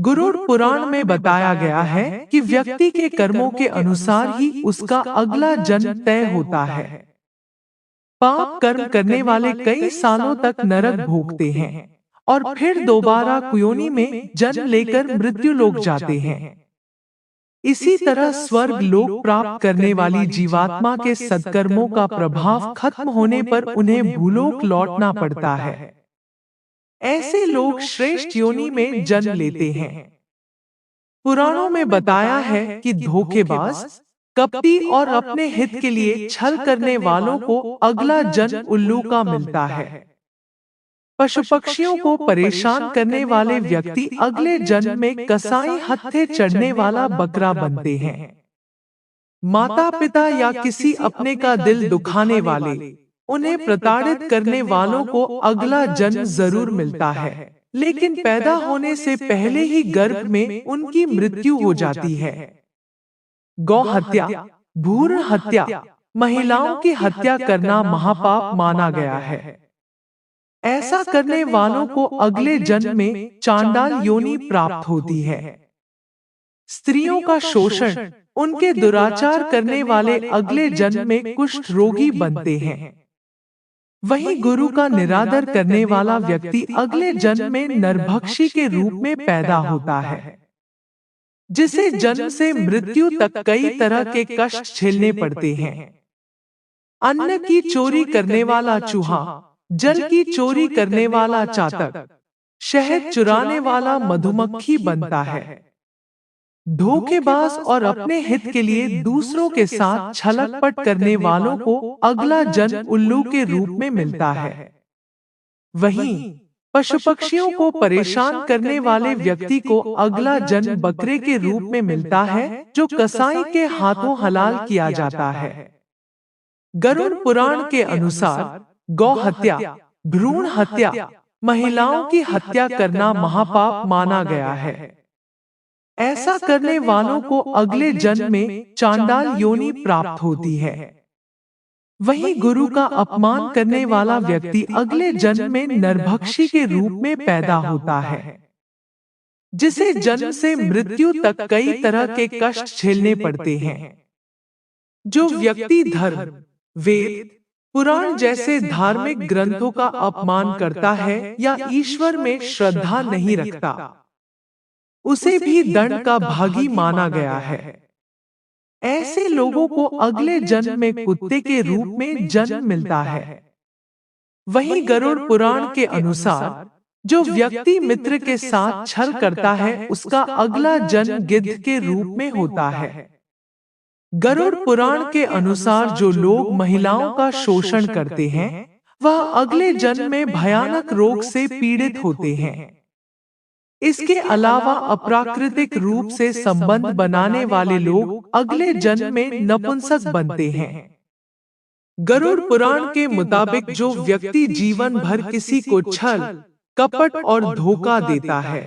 गरुड़ पुराण में बताया गया है कि व्यक्ति के कर्मों के अनुसार ही उसका अगला जन्म तय होता है। पाप कर्म करने वाले कई सालों तक नरक भोगते हैं और फिर दोबारा कुयोनी में जन्म लेकर मृत्यु लोक जाते हैं। इसी तरह स्वर्ग लोक प्राप्त करने वाली जीवात्मा के सत्कर्मों का प्रभाव खत्म होने पर उन्हें भूलोक लौटना पड़ता है। ऐसे लोग श्रेष्ठ योनि में जन्म लेते हैं। पुराणों में बताया है कि धोखेबाज, कपटी और अपने हित के लिए छल करने वालों को अगला जन्म उल्लू का मिलता है। पशु पक्षियों को परेशान करने वाले व्यक्ति अगले जन्म में कसाई हत्थे चढ़ने वाला बकरा बनते हैं। माता पिता या किसी अपने का दिल दुखाने वाले, उन्हें प्रताड़ित करने वालों को अगला जन्म जरूर मिलता है, लेकिन पैदा होने से पहले ही गर्भ में उनकी मृत्यु हो जाती है। गौ हत्या, भ्रूण हत्या, महिलाओं की हत्या करना महापाप माना गया है। ऐसा करने वालों को अगले जन्म में चांडाल योनि प्राप्त होती है। स्त्रियों का शोषण, उनके दुराचार करने वाले अगले जन्म में कुष्ठ रोगी बनते हैं। वहीं गुरु का निरादर करने वाला व्यक्ति अगले जन्म में नरभक्षी के रूप में पैदा होता है, जिसे जन्म से मृत्यु तक कई तरह के कष्ट झेलने पड़ते हैं। अन्न की चोरी करने वाला चूहा, जल की चोरी करने वाला चातक, शहद चुराने वाला मधुमक्खी बनता है। धोखेबाज और अपने हित के लिए दूसरों के साथ छलकपट करने वालों को अगला जन्म उल्लू के रूप में मिलता है। वहीं पशु पक्षियों को परेशान करने वाले व्यक्ति को अगला जन्म बकरे के रूप में मिलता है, जो कसाई के हाथों हलाल किया जाता है। गरुड़ पुराण के अनुसार गौ हत्या, भ्रूण हत्या, महिलाओं की हत्या करना महापाप माना गया है। ऐसा करने वालों को अगले जन्म में चांडाल योनि प्राप्त होती है। वहीं गुरु का अपमान करने वाला व्यक्ति अगले जन्म में नरभक्षी के रूप में पैदा होता है, जिसे जन्म से मृत्यु तक कई तरह के कष्ट झेलने पड़ते हैं। जो व्यक्ति धर्म, वेद, पुराण जैसे धार्मिक ग्रंथों का अपमान करता है या ईश्वर में श्रद्धा नहीं रखता, उसे भी दंड का भागी माना गया है। ऐसे लोगों को अगले जन्म में कुत्ते के रूप में जन्म मिलता है। वहीं गरुड़ पुराण के अनुसार जो व्यक्ति मित्र के साथ छल करता है, उसका अगला जन्म गिद्ध के रूप में होता है। गरुड़ पुराण के अनुसार जो लोग महिलाओं का शोषण करते हैं, वह अगले जन्म में भयानक रोग से पीड़ित होते हैं। इसके अलावा अप्राकृतिक रूप से संबंध बनाने वाले लोग अगले जन्म में नपुंसक बनते हैं। गरुड़ पुराण के मुताबिक जो व्यक्ति जीवन भर किसी को छल, कपट और धोखा देता है,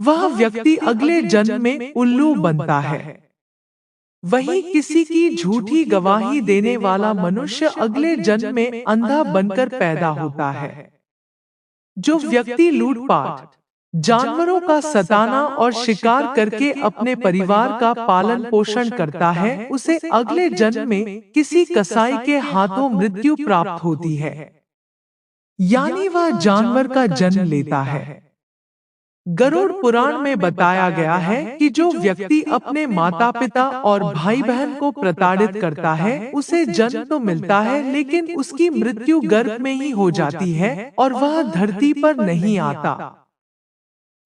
वह व्यक्ति अगले जन्म में उल्लू बनता है। वहीं किसी की झूठी गवाही देने वाला मनुष्य अगले जन्म में अंधा बनकर पैदा होता है। जो व्यक्ति लूटपाट, जानवरों का सताना और शिकार करके अपने परिवार का पालन पोषण करता है, उसे अगले जन्म में किसी कसाई के हाथों मृत्यु प्राप्त होती है, यानी वह जानवर का जन्म लेता है। गरुड़ पुराण में बताया गया है कि जो व्यक्ति अपने माता पिता और भाई बहन को प्रताड़ित करता है, उसे जन्म तो मिलता है, लेकिन उसकी मृत्यु गर्भ में ही हो जाती है और वह धरती पर नहीं आता।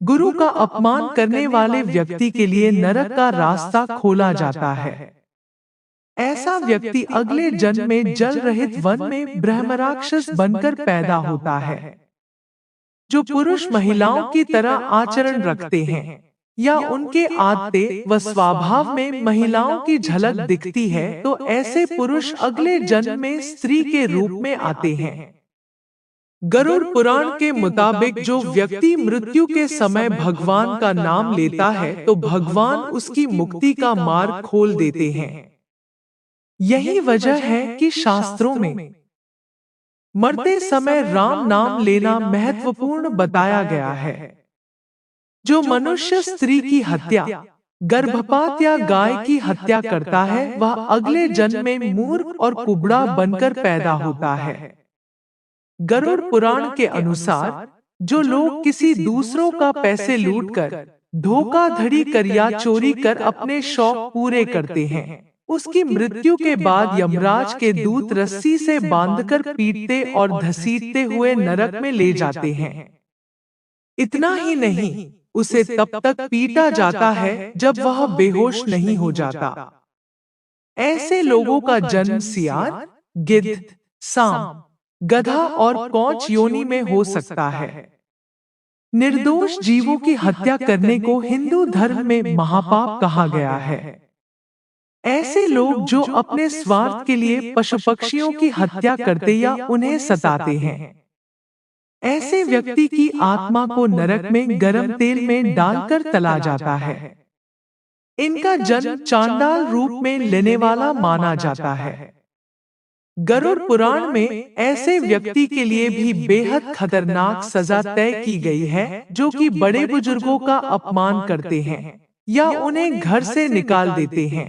गुरु का अपमान करने वाले व्यक्ति के लिए नरक का रास्ता खोला जाता है। ऐसा व्यक्ति अगले जन्म में जल रहित वन में ब्रह्मराक्षस बनकर पैदा होता है। जो पुरुष महिलाओं की तरह आचरण रखते हैं या उनके आदतें व स्वभाव में महिलाओं की झलक दिखती है, तो ऐसे पुरुष अगले जन्म में स्त्री के रूप में आते हैं। गरुड़ पुराण के मुताबिक जो व्यक्ति मृत्यु के समय भगवान का नाम लेता है, तो भगवान उसकी मुक्ति का मार्ग खोल देते हैं। यही वजह है कि शास्त्रों में मरते समय राम नाम लेना महत्वपूर्ण बताया गया है। जो मनुष्य स्त्री की हत्या, गर्भपात या गाय की हत्या करता है वह अगले जन्म में मूर्ख और कुबड़ा बनकर पैदा होता है। गरुड़ पुराण के अनुसार जो लोग किसी दूसरों का पैसे लूटकर, धोखाधड़ी कर या चोरी कर अपने शौक पूरे करते हैं, उसकी मृत्यु के बाद यमराज के दूत रस्सी से बांधकर पीटते और घसीटते हुए नरक में ले जाते हैं। इतना ही नहीं, उसे तब तक पीटा जाता है जब वह बेहोश नहीं हो जाता। ऐसे लोगों का जन्म सियार, गिद्ध, सांप, गधा और कौच योनि में हो सकता है। निर्दोष जीवों की हत्या करने को हिंदू धर्म में महापाप कहा गया है। ऐसे लोग जो अपने स्वार्थ के लिए पशु पक्षियों की हत्या करते या उन्हें सताते हैं, ऐसे व्यक्ति की आत्मा को नरक में गरम तेल में डालकर तला जाता है। इनका जन्म चांडाल रूप में लेने वाला माना जाता है। गरुड़ पुराण में ऐसे व्यक्ति के लिए भी बेहद खतरनाक सजा तय की गई है जो कि बड़े बुजुर्गों का अपमान करते हैं या उन्हें घर से निकाल देते हैं।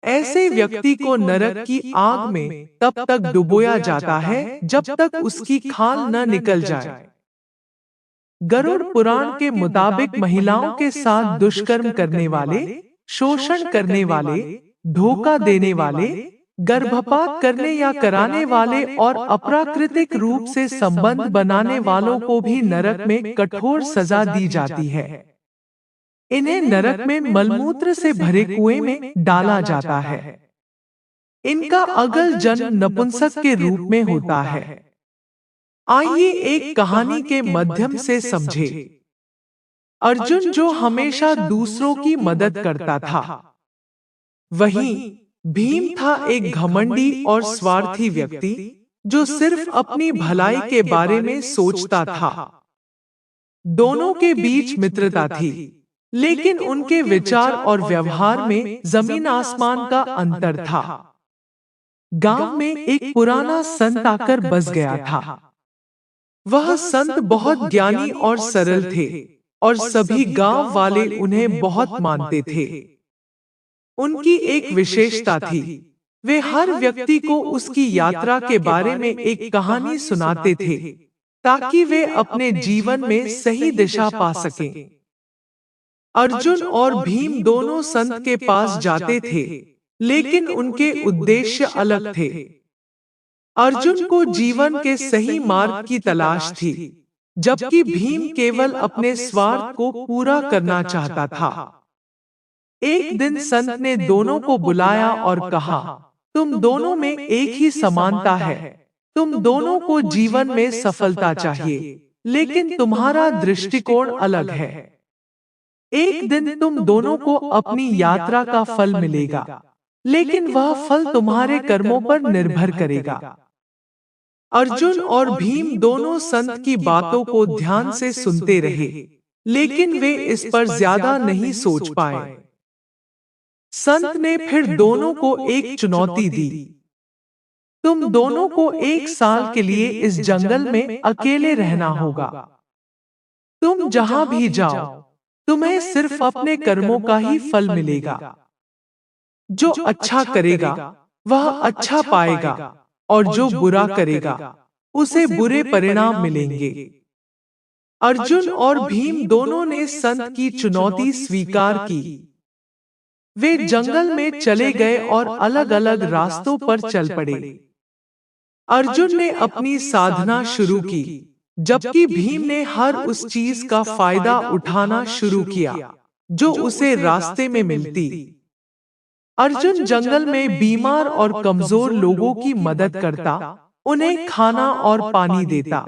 ऐसे व्यक्ति को नरक की आग में तब तक डुबोया जाता है जब तक उसकी खाल न निकल जाए। गरुड़ पुराण के मुताबिक महिलाओं के साथ दुष्कर्म करने वाले, शोषण करने वाले, धोखा देने वाले, गर्भपात करने या कराने वाले और अप्राकृतिक रूप से संबंध बनाने वालों को भी नरक में कठोर सजा दी जाती है। इन्हें नरक में मलमूत्र से भरे कुएं में डाला जाता है। इनका अगल जन्म नपुंसक के रूप में होता है। आइए एक कहानी के माध्यम से समझे। अर्जुन जो हमेशा दूसरों की मदद करता था, वहीं भीम था एक घमंडी और स्वार्थी व्यक्ति जो सिर्फ अपनी भलाई के बारे में सोचता था। दोनों के बीच मित्रता थी, लेकिन उनके विचार और व्यवहार में जमीन आसमान का अंतर था। गांव में एक पुराना संत आकर बस गया था। वह संत बहुत ज्ञानी और सरल थे और सभी गांव वाले उन्हें बहुत मानते थे। उनकी एक विशेषता थी, वे हर व्यक्ति को उसकी यात्रा के बारे में एक कहानी सुनाते थे ताकि वे अपने जीवन में सही दिशा पा सकें। अर्जुन और भीम दोनों संत के पास जाते थे, लेकिन उनके उद्देश्य अलग थे। अर्जुन को जीवन के सही मार्ग की तलाश थी, जबकि भीम केवल अपने स्वार्थ को पूरा करना चाहता था। एक दिन संत ने दोनों को बुलाया और कहा, तुम दोनों में एक ही समानता है। तुम दोनों को जीवन में सफलता चाहिए, लेकिन तुम्हारा दृष्टिकोण अलग है। एक दिन तुम दोनों को अपनी यात्रा का फल मिलेगा, लेकिन वह फल तुम्हारे कर्मों पर निर्भर करेगा। अर्जुन और भीम दोनों संत की बातों को ध्यान से सुनते रहे, लेकिन वे इस पर ज्यादा नहीं सोच पाए। संत ने फिर दोनों को एक चुनौती दी। तुम दोनों को 1 साल के लिए इस जंगल में अकेले रहना होगा। तुम जहां भी जाओ, तुम्हें सिर्फ अपने कर्मों का ही फल मिलेगा। जो अच्छा करेगा वह अच्छा पाएगा, और जो बुरा करेगा उसे बुरे परिणाम मिलेंगे। अर्जुन और भीम दोनों ने संत की चुनौती स्वीकार की। वे जंगल में चले गए और अलग अलग रास्तों पर चल पड़े। अर्जुन ने अपनी साधना शुरू की, जबकि भीम ने हर उस चीज का फायदा उठाना शुरू किया जो उसे रास्ते में मिलती। अर्जुन जंगल में बीमार और कमजोर लोगों की मदद करता, उन्हें खाना और पानी देता।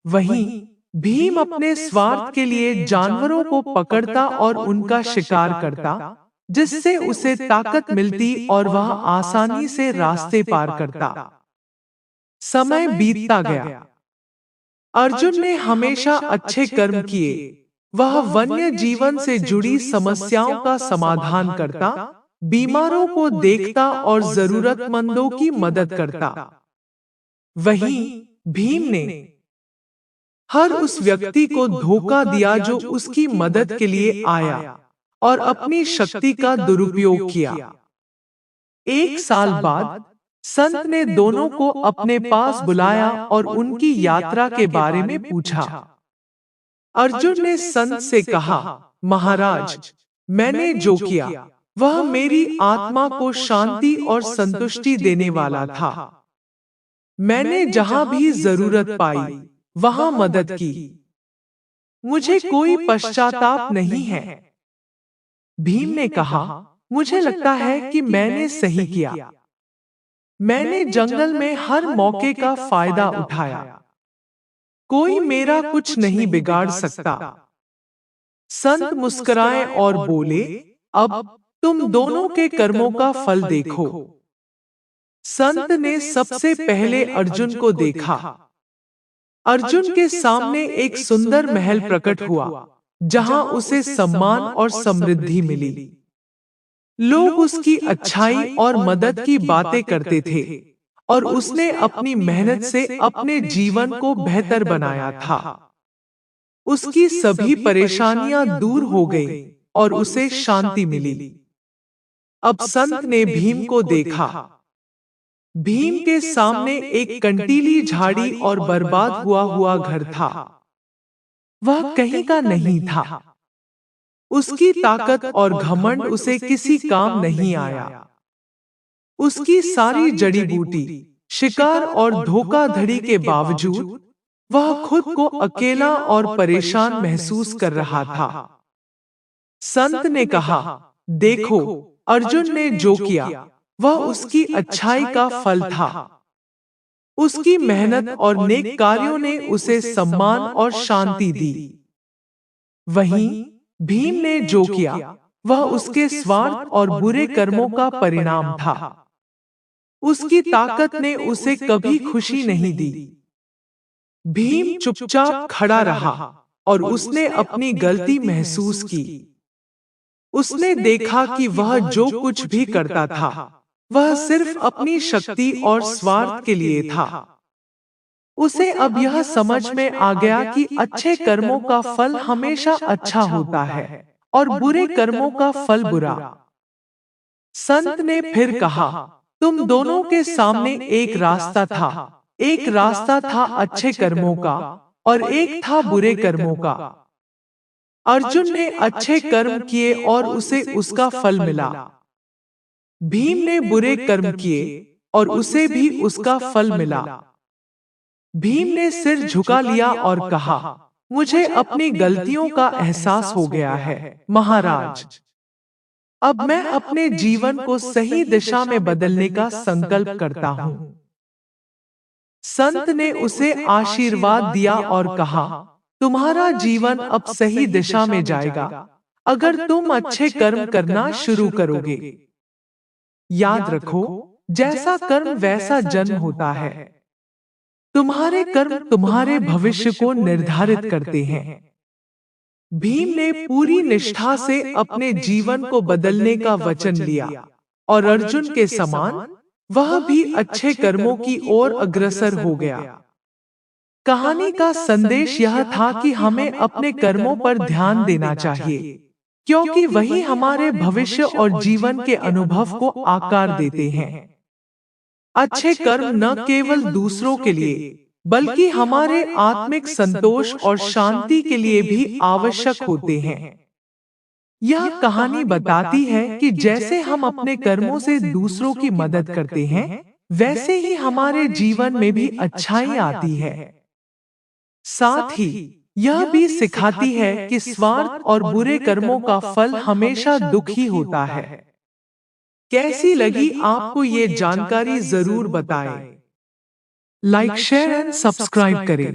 वहीं भीम अपने स्वार्थ के लिए जानवरों को पकड़ता और उनका शिकार करता, जिससे उसे ताकत मिलती और वह आसानी से रास्ते पार करता। समय बीतता गया। अर्जुन ने हमेशा अच्छे कर्म किए। वह वन्य जीवन से जुड़ी समस्याओं का समाधान करता, बीमारों को देखता और जरूरतमंदों की मदद करता। वहीं भीम ने हर उस व्यक्ति को धोखा दिया जो उसकी मदद के लिए आया और अपनी शक्ति का दुरुपयोग किया। एक साल बाद संत ने दोनों को अपने पास बुलाया और उनकी यात्रा के बारे में पूछा। अर्जुन ने संत से कहा, महाराज, मैंने जो किया वह मेरी आत्मा को शांति और संतुष्टि देने वाला था। मैंने जहां भी जरूरत पाई वहां मदद की। मुझे कोई पश्चाताप नहीं है। भीम ने कहा, मुझे लगता है कि मैंने सही किया। मैंने जंगल में हर मौके का फायदा उठाया। कोई मेरा कुछ नहीं बिगाड़ सकता। संत मुस्कुराए और बोले, अब तुम दोनों के कर्मों का फल देखो। संत ने सबसे पहले अर्जुन को देखा। अर्जुन के सामने एक सुंदर महल प्रकट हुआ, जहां उसे सम्मान और समृद्धि मिली। लोग उसकी अच्छाई और मदद की बातें करते थे और उसने अपनी मेहनत से अपने जीवन को बेहतर बनाया था। उसकी सभी परेशानियां दूर हो गई और उसे शांति मिली। अब संत ने भीम को देखा। भीम के सामने एक कंटीली झाड़ी और बर्बाद हुआ घर था। वह कहीं का नहीं था। उसकी ताकत और घमंड उसे किसी काम नहीं आया। उसकी सारी जड़ी बूटी, शिकार और धोखाधड़ी के बावजूद वह खुद को अकेला और परेशान महसूस कर रहा था। संत ने कहा, देखो, अर्जुन ने जो किया वह उसकी अच्छाई का फल था। उसकी मेहनत और नेक कार्यों ने उसे सम्मान और शांति दी। वहीं भीम ने जो किया वह उसके स्वार्थ और बुरे कर्मों का परिणाम था। उसकी ताकत ने उसे कभी खुशी नहीं दी। भीम चुपचाप खड़ा रहा और उसने अपनी गलती महसूस की। उसने देखा कि वह जो कुछ भी करता था वह सिर्फ अपनी शक्ति और स्वार्थ के लिए था। उसे अब यह समझ में आ गया कि अच्छे कर्मों का फल हमेशा अच्छा होता है और बुरे कर्मों का फल बुरा। संत ने फिर कहा, तुम दोनों के सामने एक रास्ता था। एक रास्ता था अच्छे कर्मों का और एक था बुरे कर्मों का। अर्जुन ने अच्छे कर्म किए और उसे उसका फल मिला। भीम ने बुरे कर्म किए और उसे भी उसका फल मिला। भीम ने सिर झुका लिया और कहा, मुझे अपनी गलतियों का एहसास हो गया है, महाराज। अब मैं अपने जीवन को सही दिशा में बदलने का संकल्प करता हूँ। संत ने उसे आशीर्वाद दिया और कहा, तुम्हारा जीवन अब सही दिशा में जाएगा अगर तुम अच्छे कर्म करना शुरू करोगे। याद रखो, जैसा कर्म वैसा जन्म होता है। तुम्हारे कर्म तुम्हारे भविष्य को निर्धारित करते हैं। भीम ने पूरी निष्ठा से अपने जीवन को बदलने का वचन लिया और अर्जुन के समान वह भी अच्छे कर्मों की ओर अग्रसर हो गया। कहानी का संदेश यह था कि हमें अपने कर्मों पर ध्यान देना चाहिए, क्योंकि वही हमारे भविष्य और जीवन के अनुभव को आकार देते हैं। अच्छे कर्म न केवल दूसरों के लिए बल्कि हमारे आत्मिक संतोष और शांति के लिए भी आवश्यक होते हैं। यह कहानी बताती है कि जैसे हम अपने कर्मों से दूसरों की मदद करते हैं, वैसे ही हमारे जीवन में भी अच्छाई आती है। साथ ही यह भी सिखाती है कि स्वार्थ और बुरे कर्मों का फल हमेशा दुख ही होता है। कैसी लगी आपको ये जानकारी जरूर बताएं। लाइक, शेयर एंड सब्सक्राइब करें।